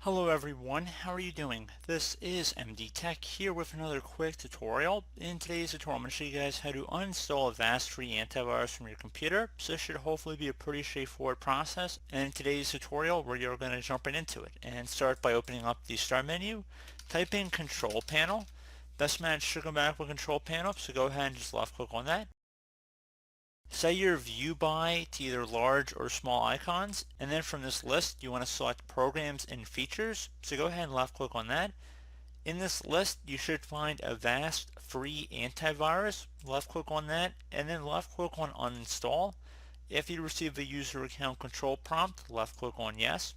Hello everyone, how are you doing? This is MD Tech here with another quick tutorial. In today's tutorial I'm going to show you guys how to uninstall Avast free antivirus from your computer. So this should hopefully be a pretty straightforward process. And in today's tutorial we're going to jump right into it and start by opening up the start menu. Type in control panel. Best match should come back with control panel, so go ahead and just left click on that. Set your view by to either large or small icons, and then from this list you want to select programs and features, so go ahead and left click on that. In this list you should find Avast free antivirus, left click on that, and then left click on uninstall. If you receive a user account control prompt, left click on yes.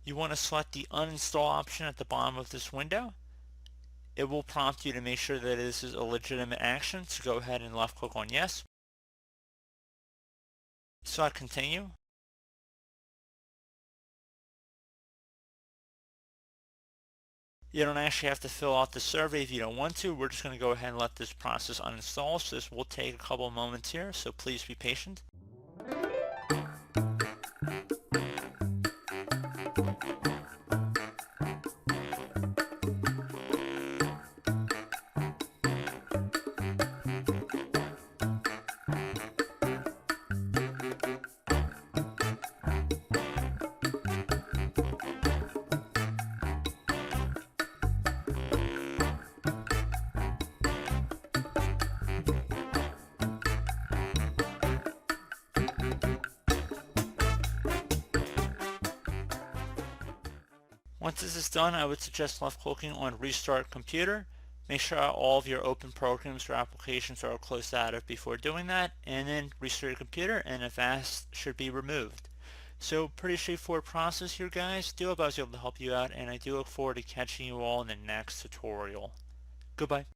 You want to select the uninstall option at the bottom of this window. It will prompt you to make sure that this is a legitimate action, so go ahead and left click on yes. Select continue. You don't actually have to fill out the survey if you don't want to. We're just going to go ahead and let this process uninstall, so this will take a couple of moments here, so please be patient. Once this is done, I would suggest left clicking on Restart Computer. Make sure all of your open programs or applications are closed out of before doing that, and then restart your computer and Avast should be removed. So pretty straightforward process here, guys. Do hope I was able to help you out, and I do look forward to catching you all in the next tutorial. Goodbye.